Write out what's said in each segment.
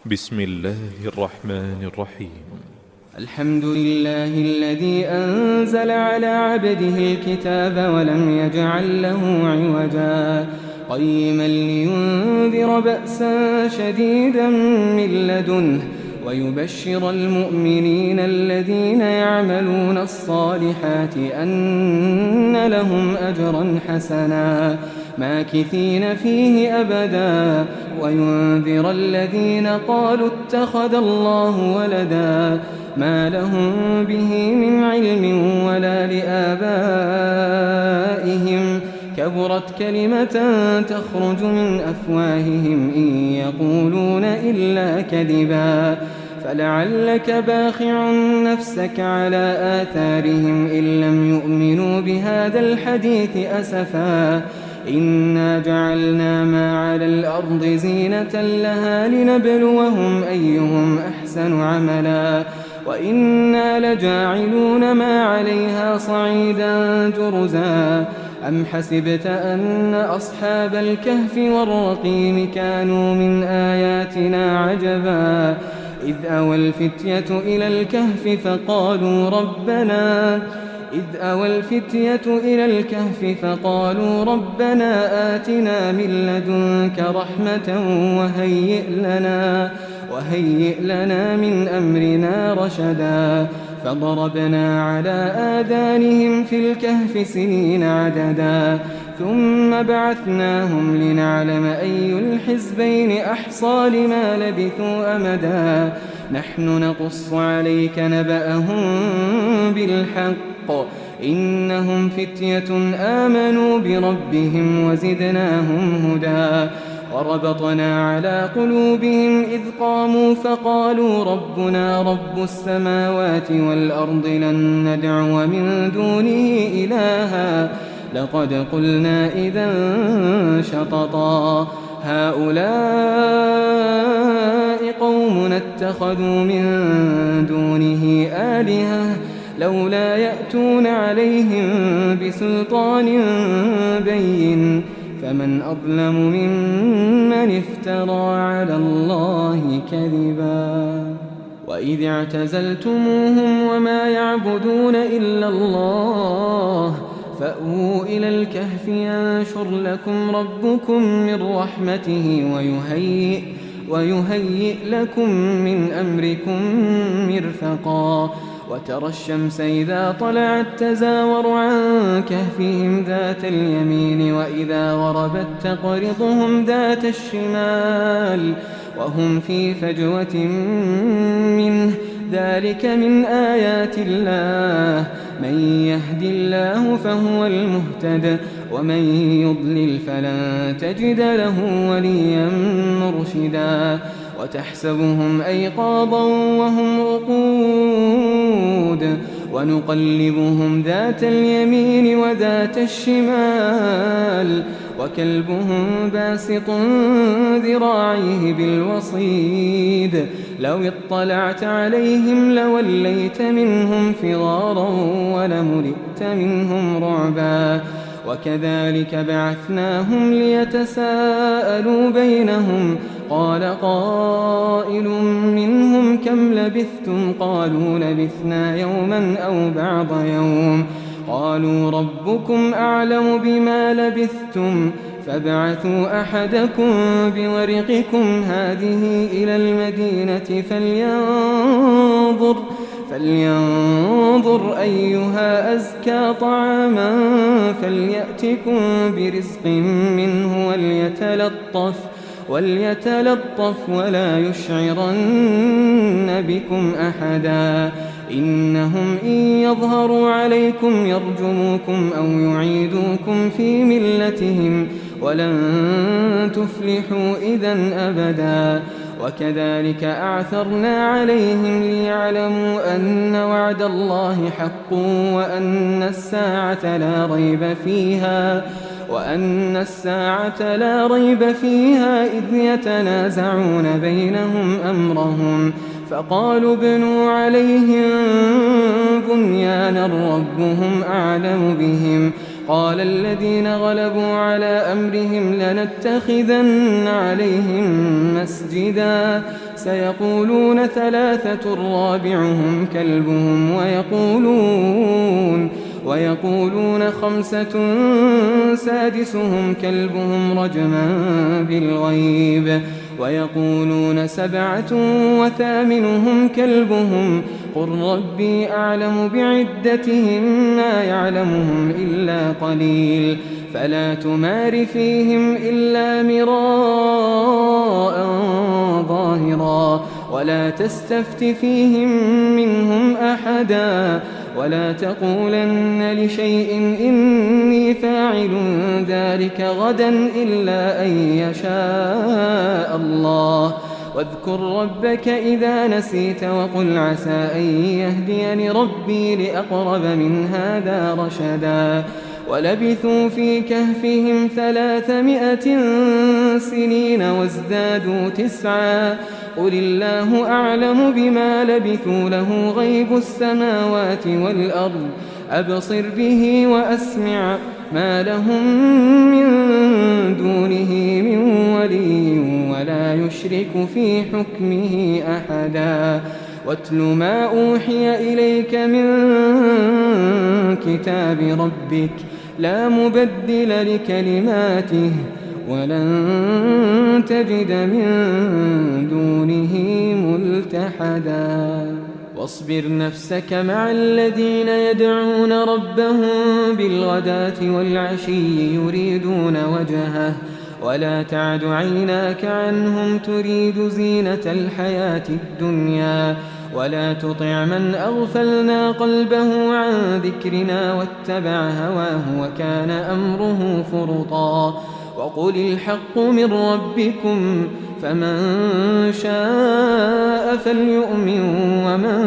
بسم الله الرحمن الرحيم. الحمد لله الذي أنزل على عبده الكتاب ولم يجعل له عوجا قيما لينذر بأسا شديدا من لدنه ويبشر المؤمنين الذين يعملون الصالحات أن لهم أجرا حسنا ماكثين فيه أبدا وينذر الذين قالوا اتخذ الله ولدا ما لهم به من علم ولا لآبائهم كبرت كلمة تخرج من أفواههم إن يقولون إلا كذبا فلعلك باخع نفسك على آثارهم إن لم يؤمنوا بهذا الحديث أسفا إنا جعلنا ما على الأرض زينة لها لنبلوهم أيهم أحسن عملا وإنا لجاعلون ما عليها صعيدا جرزا أم حسبت أن أصحاب الكهف والرقيم كانوا من آياتنا عجبا إذ أوى الفتية إلى الكهف فقالوا ربنا آتنا من لدنك رحمة وهيئ لنا من أمرنا رشدا فضربنا على آذانهم في الكهف سنين عددا ثم بعثناهم لنعلم أي الحزبين أحصى لما لبثوا أمدا نحن نقص عليك نبأهم بالحق إنهم فتية آمنوا بربهم وزدناهم هدى وربطنا على قلوبهم إذ قاموا فقالوا ربنا رب السماوات والأرض لن ندعو من دونه إلها لقد قلنا إذا شططا هؤلاء قوم اتخذوا من دونه آلهة لولا يأتون عليهم بسلطان بين فمن أظلم ممن افترى على الله كذبا وإذ اعتزلتموهم وما يعبدون إلا الله فأووا إلى الكهف ينشر لكم ربكم من رحمته ويهيئ لكم من أمركم مرفقا وترى الشمس إذا طلعت تزاور عن كهفهم ذات اليمين وإذا غربت تقرضهم ذات الشمال وهم في فجوة منه ذلك من آيات الله من يهد الله فهو المهتد ومن يضلل فلن تجد له وليا مرشدا وتحسبهم أيقاظا وهم رقود ونقلبهم ذات اليمين وذات الشمال وكلبهم باسط ذراعيه بالوصيد لو اطلعت عليهم لوليت منهم فرارا ولملئت منهم رعبا وكذلك بعثناهم ليتساءلوا بينهم قال قائل منهم كم لبثتم قالوا لبثنا يوما أو بعض يوم قالوا ربكم أعلم بما لبثتم فابعثوا أحدكم بورقكم هذه إلى المدينة فلينظر أيها أزكى طعاما فليأتكم برزق منه وليتلطف ولا يشعرن بكم أحدا إنهم إن يظهروا عليكم يرجموكم أو يعيدوكم في ملتهم ولن تفلحوا إذن أبدا وكذلك أعثرنا عليهم ليعلموا أن وعد الله حق وأن الساعة لا ريب فيها إذ يتنازعون بينهم أمرهم فقالوا ابنوا عليهم بنيانا ربهم أعلم بهم قال الذين غلبوا على أمرهم لنتخذن عليهم مسجدا سيقولون ثلاثة رابعهم كلبهم ويقولون خمسة سادسهم كلبهم رجما بالغيب ويقولون سبعة وثامنهم كلبهم قل ربي أعلم بعدتهم ما يعلمهم إلا قليل فلا تمار فيهم إلا مراء ظاهرا ولا تستفت فيهم منهم أحدا ولا تقولن لشيء إني فاعل ذلك غدا إلا أن يشاء الله واذكر ربك إذا نسيت وقل عسى أن يهديني ربي لأقرب من هذا رشدا ولبثوا في كهفهم 300 سنين وازدادوا 9 قل الله أعلم بما لبثوا له غيب السماوات والأرض أبصر به وأسمع ما لهم من دونه من ولي ولا يشرك في حكمه أحدا واتل ما أوحي إليك من كتاب ربك لا مبدل لكلماته ولن تجد من دونه ملتحدا واصبر نفسك مع الذين يدعون ربهم بالغداة والعشي يريدون وجهه ولا تعد عيناك عنهم تريد زينة الحياة الدنيا ولا تطع من أغفلنا قلبه عن ذكرنا واتبع هواه وكان أمره فرطا وقل الحق من ربكم فمن شاء فليؤمن ومن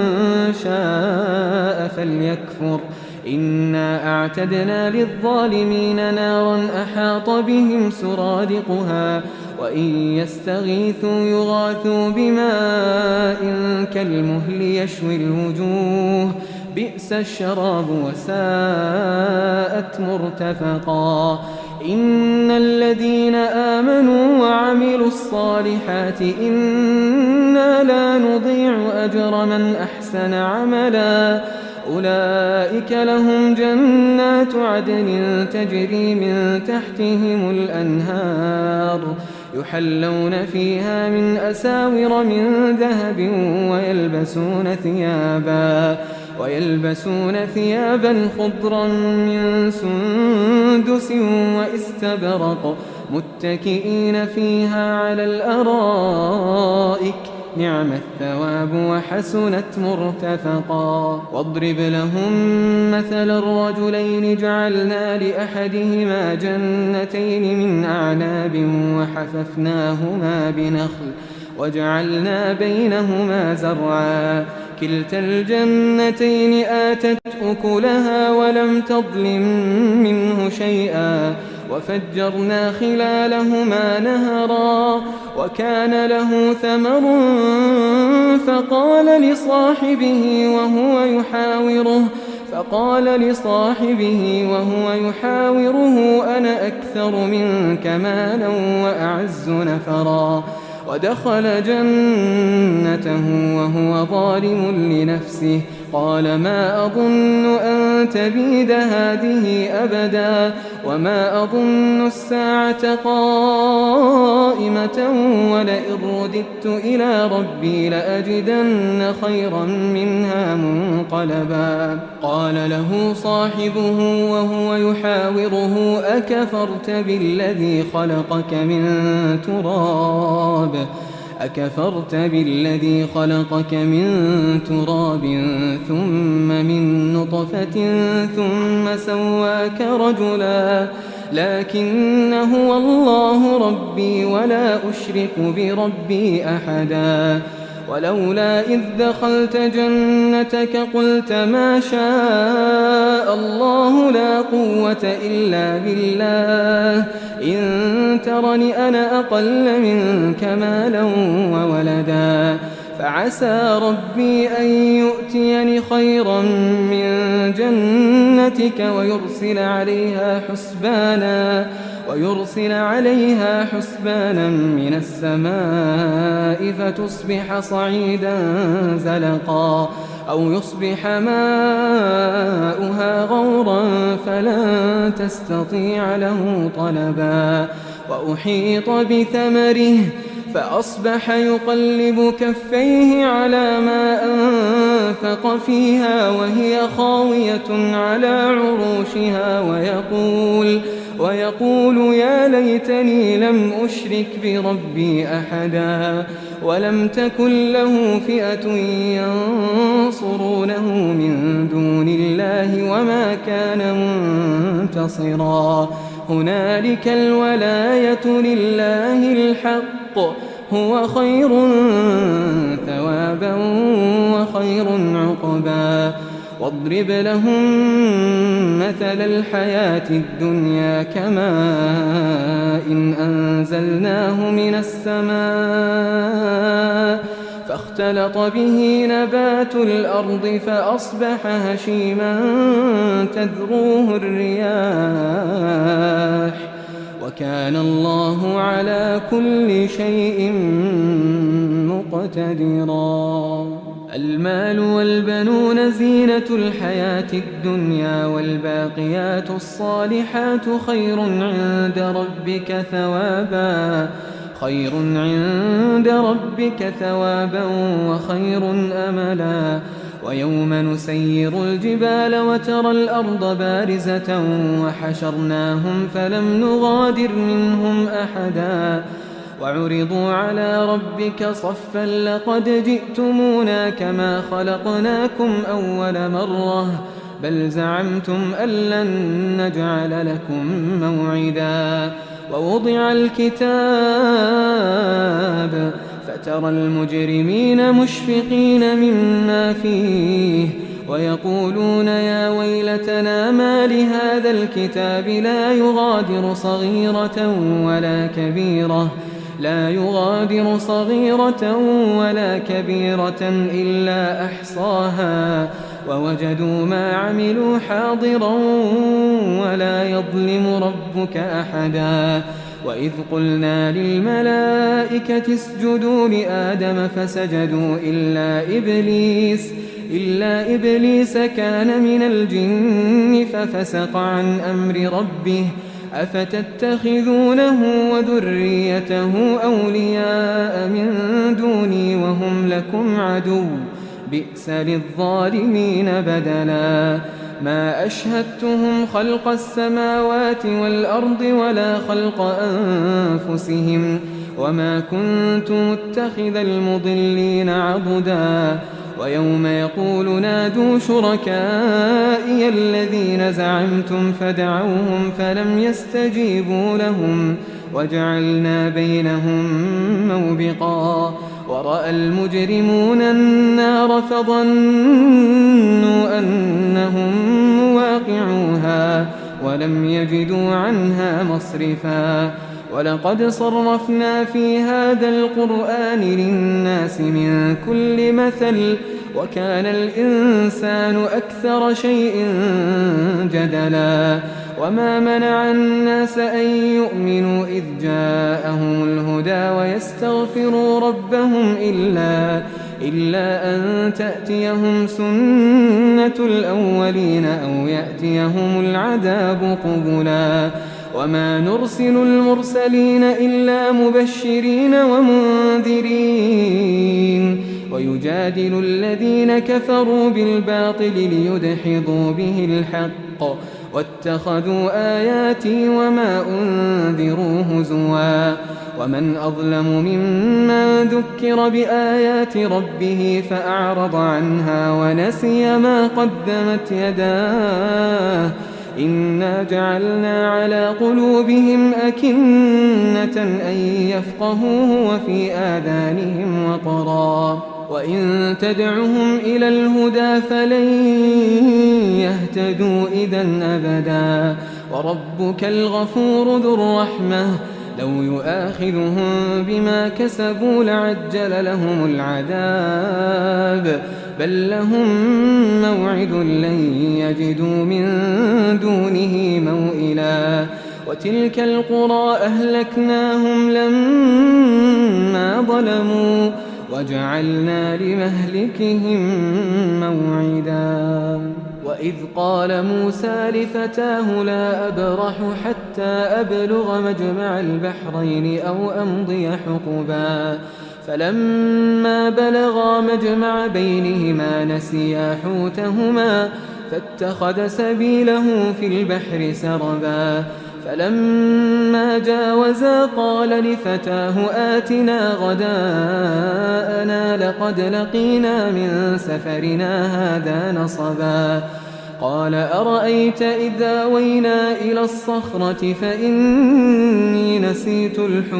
شاء فليكفر إنا أعتدنا للظالمين نارا أحاط بهم سرادقها وإن يستغيثوا يغاثوا بماء كالمهل يشوي الوجوه بئس الشراب وساءت مرتفقا إن الذين آمنوا وعملوا الصالحات إنا لا نضيع أجر من أحسن عملا أولئك لهم جنات عدن تجري من تحتهم الأنهار يحلون فيها من أساور من ذهب ويلبسون ثيابا خضرا من سندس واستبرق متكئين فيها على الأرائك نعم الثواب وحسنت مرتفقا واضرب لهم مثل الرجلين جعلنا لأحدهما جنتين من أعناب وحففناهما بنخل وجعلنا بينهما زرعا كلتا الجنتين آتت أكلها ولم تظلم منه شيئا وفجرنا خلالهما نهرا وكان له ثمر فقال لصاحبه وهو يحاوره أنا أكثر منك مالا وأعز نفرا ودخل جنته وهو ظالم لنفسه قال ما أظن أن تبيد هذه أبدا وما أظن الساعة قائمة ولئن رددت إلى ربي لأجدن خيرا منها منقلبا قال له صاحبه وهو يحاوره أكفرت بالذي خلقك من تراب ثم من نطفة ثم سواك رجلا لكن هو الله ربي ولا أشرك بربي أحدا ولولا إذ دخلت جنتك قلت ما شاء الله لا قوة إلا بالله إن ترني أنا أقل منك مالا وولدا فعسى ربي أن يؤتيني خيرا من جنتك ويرسل عليها حسبانا من السماء فتصبح صعيدا زلقا أو يصبح ماؤها غورا فلن تستطيع له طلبا وأحيط بثمره فأصبح يقلب كفيه على ما أنفق فيها وهي خاوية على عروشها ويقول يا ليتني لم أشرك بربي أحدا ولم تكن له فئة ينصرونه من دون الله وما كان منتصرا هنالك الولاية لله الحق هو خير ثوابا وخير عقبا واضرب لهم مثل الحياة الدنيا كماء إن أنزلناه من السماء فاختلط به نبات الأرض فأصبح هشيما تذروه الرياح وكان الله على كل شيء مقتدرا المال والبنون زينة الحياة الدنيا والباقيات الصالحات خير عند ربك ثوابا وخير أملا ويوم نسير الجبال وترى الأرض بارزة وحشرناهم فلم نغادر منهم أحدا وعرضوا على ربك صفا لقد جئتمونا كما خلقناكم أول مرة بل زعمتم أن لن نجعل لكم موعدا ووضع الكتاب فترى المجرمين مشفقين مما فيه ويقولون يا ويلتنا ما لهذا الكتاب لا يغادر صغيرة ولا كبيرة إلا أحصاها ووجدوا ما عملوا حاضرا ولا يظلم ربك أحدا وإذ قلنا للملائكة اسجدوا لآدم فسجدوا إلا إبليس كان من الجن ففسق عن أمر ربه أفتتخذونه وذريته أولياء من دوني وهم لكم عدو بئس للظالمين بدلا ما أشهدتهم خلق السماوات والأرض ولا خلق أنفسهم وما كنت متخذ المضلين عضدا ويوم يقول نادوا شركائي الذين زعمتم فدعوهم فلم يستجيبوا لهم وجعلنا بينهم موبقا ورأى المجرمون النار فظنوا أنهم مواقعوها ولم يجدوا عنها مصرفا ولقد صرفنا في هذا القرآن للناس من كل مثل وكان الإنسان أكثر شيء جدلا وما منع الناس أن يؤمنوا إذ جاءهم الهدى ويستغفروا ربهم إلا أن تأتيهم سنة الأولين أو يأتيهم العذاب قبلا وما نرسل المرسلين إلا مبشرين ومنذرين ويجادل الذين كفروا بالباطل ليدحضوا به الحق واتخذوا آياتي وما أنذروا هزوا ومن أظلم ممن ذكر بآيات ربه فأعرض عنها ونسي ما قدمت يداه إنا جعلنا على قلوبهم أكنة أن يفقهوه وفي آذانهم وقرا وإن تدعهم إلى الهدى فلن يهتدوا إذا أبدا وربك الغفور ذو الرحمة لو يؤاخذهم بما كسبوا لعجل لهم العذاب بل لهم موعد لن يجدوا من دونه موئلا وتلك القرى أهلكناهم لما ظلموا وجعلنا لمهلكهم موعدا وإذ قال موسى لفتاه لا أبرح حتى أبلغ مجمع البحرين أو أمضي حقبا فلما بلغا مجمع بينهما نسيا حوتهما فاتخذ سبيله في البحر سربا فلما جاوزا قال لفتاه آتنا غداءنا لقد لقينا من سفرنا هذا نصبا قال أرأيت إذا أوينا إلى الصخرة فإني نسيت الحوت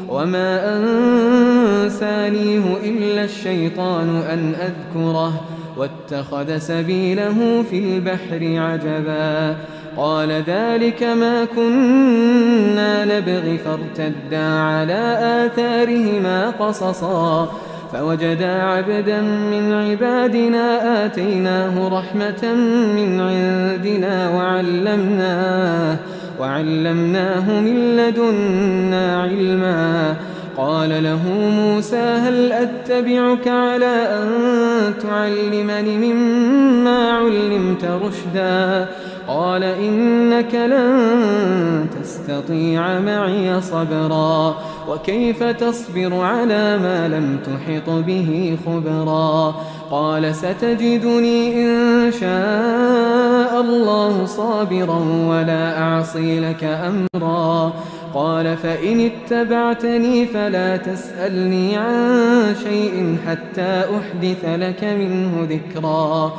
وما أنسانيه إلا الشيطان أن أذكره واتخذ سبيله في البحر عجبا قال ذلك ما كنا نبغي فارتدا على آثارهما قصصا فوجدا عبدا من عبادنا آتيناه رحمة من عندنا وعلمناه من لدنا علما قال له موسى هل أتبعك على أن تعلمني مما علمت رشدا قال إنك لن تستطيع معي صبرا وكيف تصبر على ما لم تحط به خبرا قال ستجدني إن شاء الله صابرا ولا أعصي لك أمرا قال فإن اتبعتني فلا تسألني عن شيء حتى أحدث لك منه ذكرا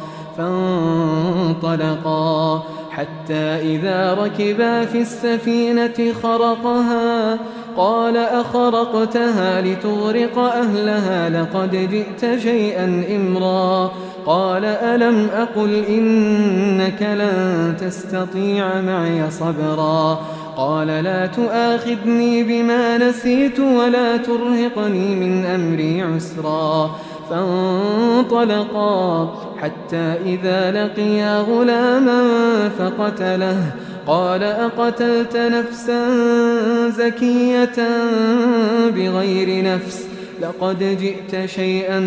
فانطلقا حتى إذا ركبا في السفينة خرقها قال أخرقتها لتغرق أهلها لقد جئت شيئا إمرا قال ألم أقل إنك لن تستطيع معي صبرا قال لا تؤاخذني بما نسيت ولا ترهقني من أمري عسرا فانطلقا حتى إذا لقيا غلاما فقتله قال أقتلت نفسا زكية بغير نفس لقد جئت شيئا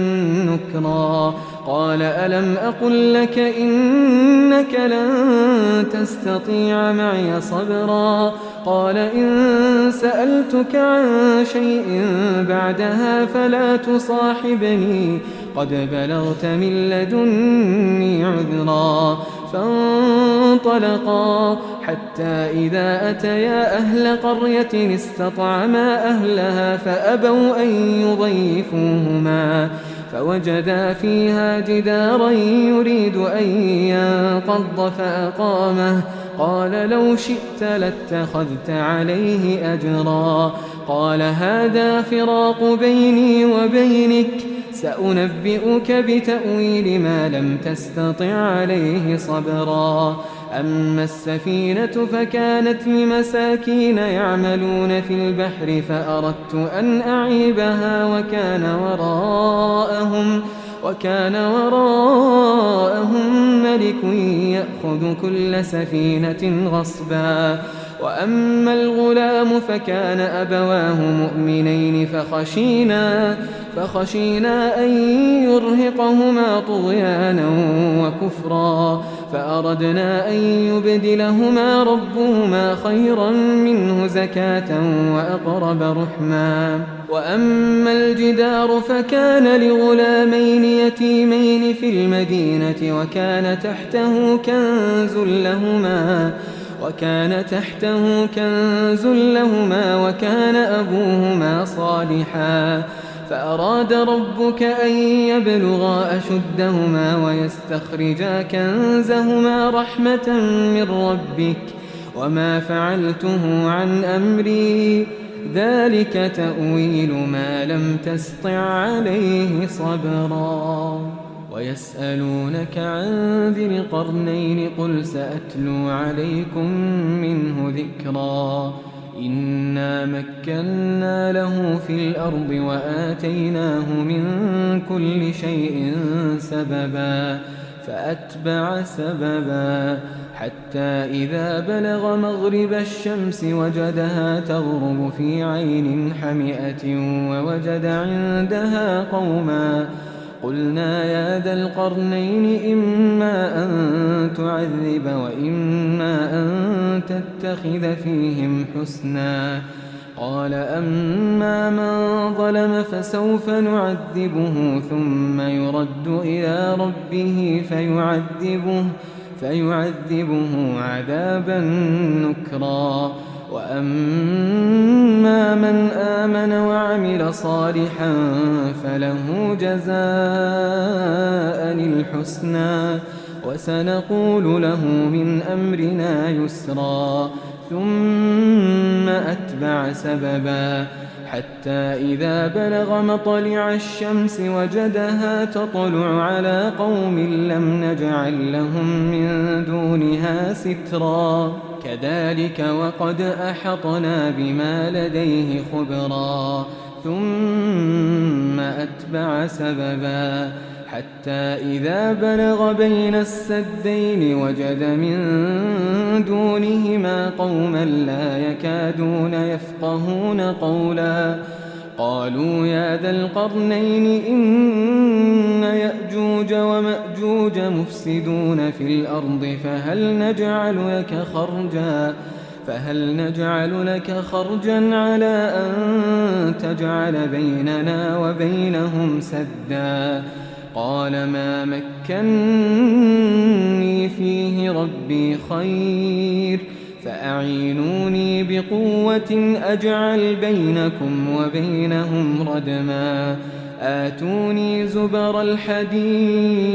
نكرا قال ألم أقل لك إنك لن تستطيع معي صبرا قال إن سألتك عن شيء بعدها فلا تصاحبني قد بلغت من لدني عذرا فانطلقا حتى إذا أتيا أهل قرية استطعما أهلها فأبوا أن يضيفوهما فوجدا فيها جدارا يريد أن ينقض فأقامه قال لو شئت لاتخذت عليه أجرا قال هذا فراق بيني وبينك سأنبئك بتأويل ما لم تستطع عليه صبرا أما السفينة فكانت لمساكين يعملون في البحر فأردت أن أعيبها وكان وراءهم ملك يأخذ كل سفينة غصبا وأما الغلام فكان أبواه مؤمنين فخشينا أن يرهقهما طغيانا وكفرا فأردنا أن يبدلهما ربهما خيرا منه زكاة وأقرب رحما وأما الجدار فكان لغلامين يتيمين في المدينة وكان تحته كنز لهما وكان أبوهما صالحا فأراد ربك أن يبلغا أشدهما ويستخرجا كنزهما رحمة من ربك وما فعلته عن أمري ذلك تأويل ما لم تسطع عليه صبرا ويسألونك عن ذي القرنين قل سأتلو عليكم منه ذكرا إنا مكنا له في الأرض وآتيناه من كل شيء سببا فأتبع سببا حتى إذا بلغ مغرب الشمس وجدها تغرب في عين حمئة ووجد عندها قوما قلنا يا ذا القرنين إما أن تعذب وإما أن تتخذ فيهم حسنا قال أما من ظلم فسوف نعذبه ثم يرد إلى ربه فيعذبه عذابا نكرا وأما من آمن وعمل صالحا فله جزاء الحسنى وسنقول له من أمرنا يسرا ثم أتبع سببا حتى إذا بلغ مطلع الشمس وجدها تطلع على قوم لم نجعل لهم من دونها سترا كذلك وقد أحطنا بما لديه خبرا ثم أتبع سببا حتى إذا بلغ بين السدين وجد من دونهما قوما لا يكادون يفقهون قولا قالوا يا ذا القرنين إن يأجوج ومأجوج مفسدون في الأرض فهل نجعل لك خرجا على أن تجعل بيننا وبينهم سدا قال ما مكني فيه ربي خير فأعينوني بقوة أجعل بينكم وبينهم ردما آتوني زبر الحديد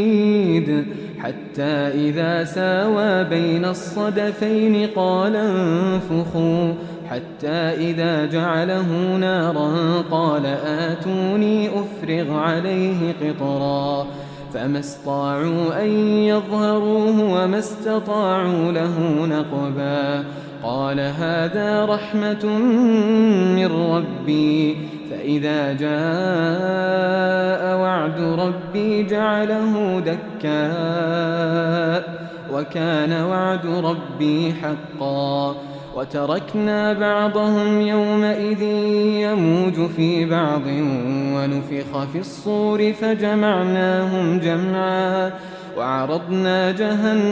حتى إذا ساوى بين الصدفين قال انفخوا حتى إذا جعله نارا قال آتوني أفرغ عليه قطرا فما استطاعوا أن يظهروه وما استطاعوا له نقبا قال هذا رحمة من ربي فإذا جاء وعد ربي جعله دكاء وكان وعد ربي حقا وتركنا بعضهم يومئذ يموج في بعض ونفخ في الصور فجمعناهم جمعا وعرضنا جهنم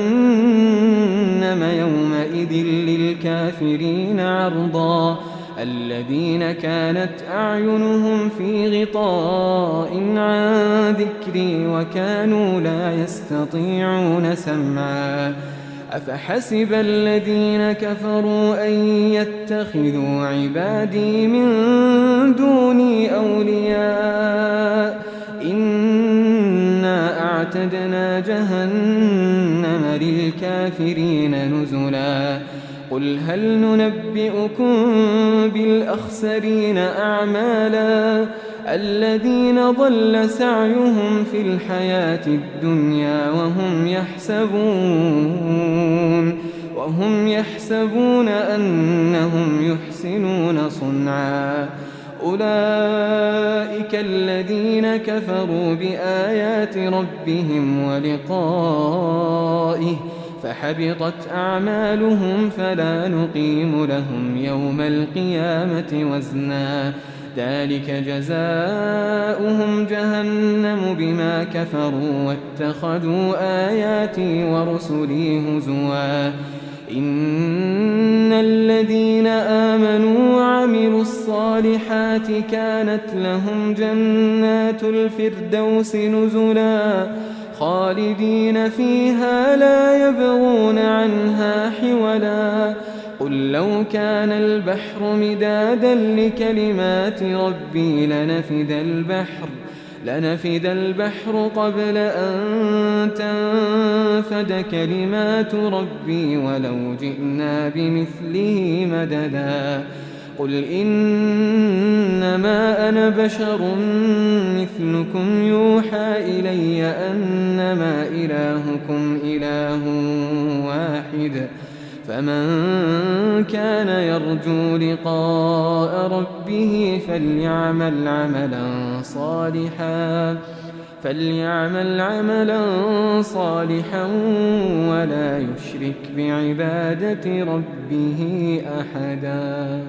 يومئذ للكافرين عرضا الذين كانت أعينهم في غطاء عن ذكري وكانوا لا يستطيعون سمعا أفحسب الذين كفروا أن يتخذوا عبادي من دوني أولياء إنا أعتدنا جهنم للكافرين نزلا قل هل ننبئكم بالأخسرين أعمالا الذين ضل سعيهم في الحياة الدنيا وهم يحسبون أنهم يحسنون صنعا أولئك الذين كفروا بآيات ربهم ولقائه فحبطت أعمالهم فلا نقيم لهم يوم القيامة وزنا ذلك جزاؤهم جهنم بما كفروا واتخذوا آياتي ورسلي هزوا إن الذين آمنوا وعملوا الصالحات كانت لهم جنات الفردوس نزلا خالدين فيها لا يبغون عنها حولا قل لو كان البحر مدادا لكلمات ربي لنفد البحر قبل أن تنفد كلمات ربي ولو جئنا بمثله مددا قل إنما أنا بشر مثلكم يوحى إلي أنما إلهكم إله واحد فمن كان يرجو لقاء ربه فليعمل عملا صالحا ولا يشرك بعبادة ربه أحدا.